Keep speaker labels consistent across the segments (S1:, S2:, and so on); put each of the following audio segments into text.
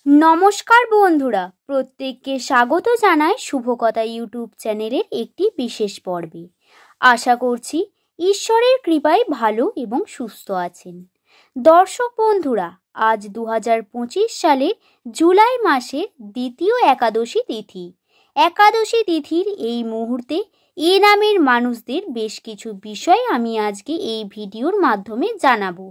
S1: নমস্কার বন্ধুরা, প্রত্যেককে স্বাগত জানাই শুভকথা ইউটিউব চ্যানেলের একটি বিশেষ পর্বে। আশা করছি ঈশ্বরের কৃপায় ভালো এবং সুস্থ আছেন। দর্শক বন্ধুরা, আজ 2025 সালের জুলাই মাসের দ্বিতীয় একাদশী তিথি। একাদশী তিথির এই মুহূর্তে এ নামের মানুষদের বেশ কিছু বিষয় আমি আজকে এই ভিডিওর মাধ্যমে জানাবো।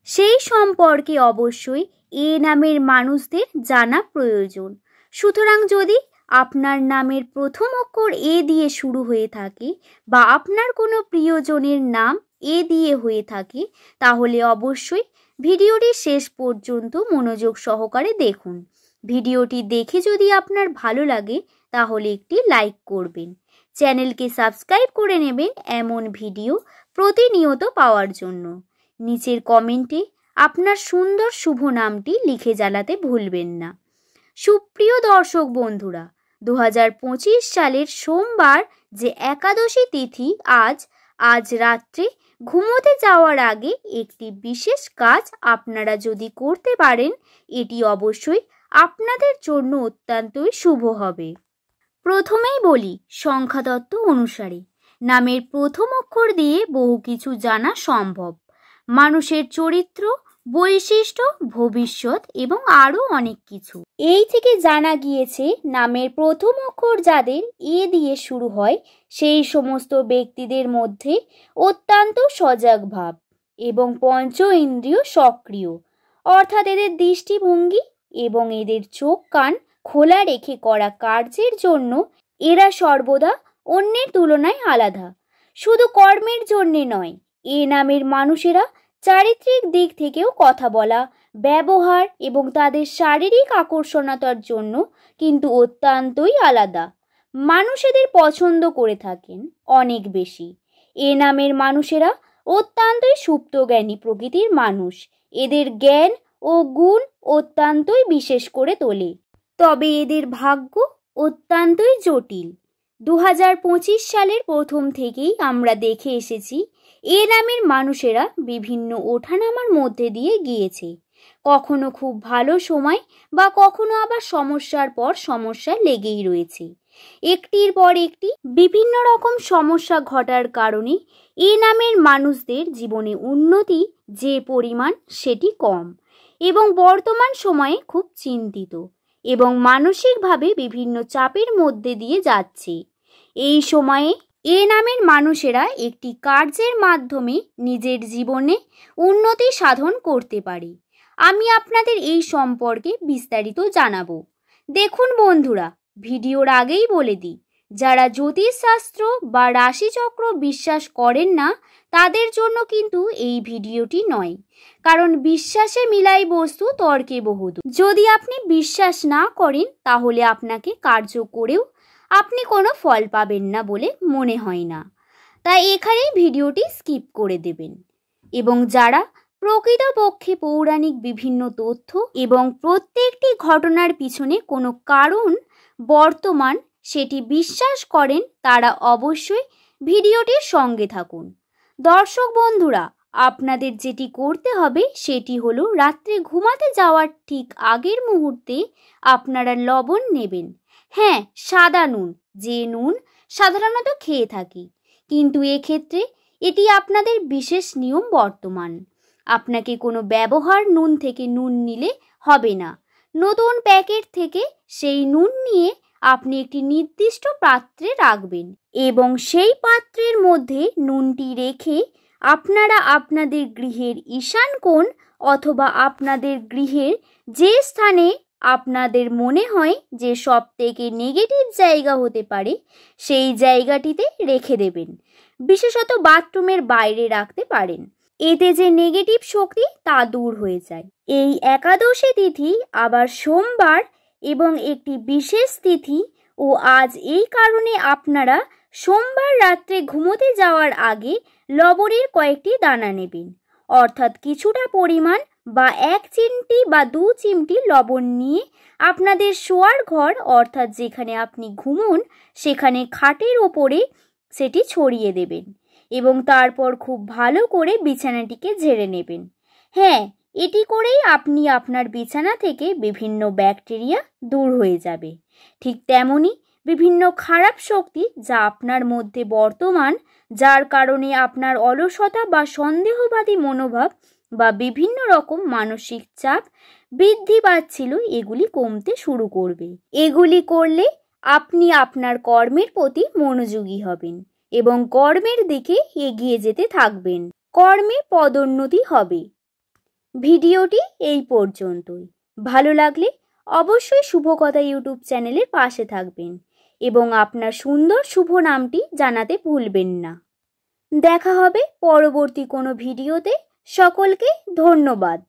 S1: সেই সম্পর্কে অবশ্যই এ নামের মানুষদের জানা প্রয়োজন। সুতরাং যদি আপনার নামের প্রথম অক্ষর এ দিয়ে শুরু হয়ে থাকে বা আপনার কোনো প্রিয়জনের নাম এ দিয়ে হয়ে থাকে, তাহলে অবশ্যই ভিডিওটি শেষ পর্যন্ত মনোযোগ সহকারে দেখুন। ভিডিওটি দেখে যদি আপনার ভালো লাগে তাহলে একটি লাইক করবেন, চ্যানেলকে সাবস্ক্রাইব করে নেবেন এমন ভিডিও প্রতিনিয়ত পাওয়ার জন্য। নিচের কমেন্টে আপনার সুন্দর শুভ নামটি লিখে জানাতে ভুলবেন না। সুপ্রিয় দর্শক বন্ধুরা, 2025 সালের সোমবার যে একাদশী তিথি আজ রাত্রে ঘুমোতে যাওয়ার আগে একটি বিশেষ কাজ আপনারা যদি করতে পারেন, এটি অবশ্যই আপনাদের জন্য অত্যন্তই শুভ হবে। প্রথমেই বলি, সংখ্যাতত্ত্ব অনুসারে নামের প্রথম অক্ষর দিয়ে বহু কিছু জানা সম্ভব। মানুষের চরিত্র, বৈশিষ্ট্য, ভবিষ্যৎ এবং আরও অনেক কিছু। এই থেকে জানা গিয়েছে নামের প্রথম অক্ষর যাদের এ দিয়ে শুরু হয় সেই সমস্ত ব্যক্তিদের মধ্যে অত্যন্ত সজাগ ভাব এবং পঞ্চ ইন্দ্রিয় সক্রিয়, অর্থাৎ এদের দৃষ্টিভঙ্গি এবং এদের চোখ কান খোলা রেখে করা কার্যের জন্য এরা সর্বদা অন্যের তুলনায় আলাদা। শুধু কর্মের জন্যে নয়, এ নামের মানুষেরা চারিত্রিক দিক থেকেও কথা বলা, ব্যবহার এবং তাদের শারীরিক আকর্ষণতার জন্য কিন্তু অত্যন্তই আলাদা। মানুষ এদের পছন্দ করে থাকেন অনেক বেশি। এ নামের মানুষেরা অত্যন্তই সুপ্তজ্ঞানী প্রকৃতির মানুষ। এদের জ্ঞান ও গুণ অত্যন্তই বিশেষ করে তোলে। তবে এদের ভাগ্য অত্যন্তই জটিল। 2025 সালের প্রথম থেকেই আমরা দেখে এসেছি এ নামের মানুষেরা বিভিন্ন ওঠানামার মধ্যে দিয়ে গিয়েছে। কখনো খুব ভালো সময় বা কখনো আবার সমস্যার পর সমস্যা লেগেই রয়েছে। একটির পর একটি বিভিন্ন রকম সমস্যা ঘটার কারণে এ নামের মানুষদের জীবনে উন্নতি যে পরিমাণ সেটি কম এবং বর্তমান সময়ে খুব চিন্তিত এবং মানসিকভাবে বিভিন্ন চাপের মধ্যে দিয়ে যাচ্ছে। এই সময়ে এ নামের মানুষেরা একটি কার্যের মাধ্যমে নিজের জীবনে উন্নতি সাধন করতে পারে। আমি আপনাদের এই সম্পর্কে বিস্তারিত জানাবো। দেখুন বন্ধুরা, ভিডিওর আগেই বলে দিই, যারা জ্যোতিষশাস্ত্র বা রাশিচক্র বিশ্বাস করেন না তাদের জন্য কিন্তু এই ভিডিওটি নয়, কারণ বিশ্বাসে মিলাই বস্তু তর্কে বহুদূর। যদি আপনি বিশ্বাস না করেন তাহলে আপনাকে কার্য করেও আপনি কোনো ফল পাবেন না বলে মনে হয় না, তাই এখানেই ভিডিওটি স্কিপ করে দেবেন। এবং যারা প্রকৃতপক্ষে পৌরাণিক বিভিন্ন তথ্য এবং প্রত্যেকটি ঘটনার পিছনে কোনো কারণ বর্তমান সেটি বিশ্বাস করেন, তারা অবশ্যই ভিডিওটির সঙ্গে থাকুন। দর্শক বন্ধুরা, আপনাদের যেটি করতে হবে সেটি হলো রাত্রে ঘুমাতে যাওয়ার ঠিক আগের মুহূর্তে আপনারা লবণ নেবেন। হ্যাঁ, সাদা নুন, যে নুন সাধারণত খেয়ে থাকি, কিন্তু এক্ষেত্রে এটি আপনাদের বিশেষ নিয়ম বর্তমান। আপনাকে কোনো ব্যবহার নুন থেকে নুন নিলে হবে না। নতুন প্যাকেট থেকে সেই নুন নিয়ে আপনি একটি নির্দিষ্ট পাত্রে রাখবেন এবং সেই পাত্রের মধ্যে নুনটি রেখে আপনারা আপনাদের গৃহের ঈশান কোণ অথবা আপনাদের গৃহের যে স্থানে আপনাদের মনে হয় যে সব থেকে নেগেটিভ জায়গা হতে পারে সেই জায়গাটিতে রেখে দেবেন। বিশেষত বাথরুমের বাইরে রাখতে পারেন, এতে যে নেগেটিভ শক্তি তা দূর হয়ে যায়। এই একাদশী তিথি আবার সোমবার এবং একটি বিশেষ তিথি ও আজ এই কারণে আপনারা সোমবার রাত্রে ঘুমোতে যাওয়ার আগে লবণের কয়েকটি দানা নেবেন, অর্থাৎ কিছুটা পরিমাণ বা 1 চিমটি বা 2 চিমটি লবণ নিয়ে আপনাদের শোয়ার ঘর অর্থাৎ যেখানে আপনি ঘুমোন সেখানে খাটের ওপরে সেটি ছড়িয়ে দেবেন এবং তারপর খুব ভালো করে বিছানাটিকে ঝেড়ে নেবেন। হ্যাঁ, এটি করেই আপনি আপনার বিছানা থেকে বিভিন্ন ব্যাকটেরিয়া দূর হয়ে যাবে। ঠিক তেমনি বিভিন্ন খারাপ শক্তি যা আপনার মধ্যে বর্তমান, যার কারণে আপনার অলসতা বা সন্দেহবাদী মনোভাব বা বিভিন্ন রকম মানসিক চাপ বৃদ্ধি পাচ্ছিল, এগুলি কমতে শুরু করবে। এগুলি করলে আপনি আপনার কর্মের প্রতি মনোযোগী হবেন এবং কর্মের দিকে এগিয়ে যেতে থাকবেন। কর্মে পদোন্নতি হবে। ভিডিওটি এই পর্যন্তই। ভালো লাগলে অবশ্যই শুভকথা ইউটিউব চ্যানেলের পাশে থাকবেন এবং আপনার সুন্দর শুভ নামটি জানাতে ভুলবেন না। দেখা হবে পরবর্তী কোনো ভিডিওতে। সকলকে ধন্যবাদ।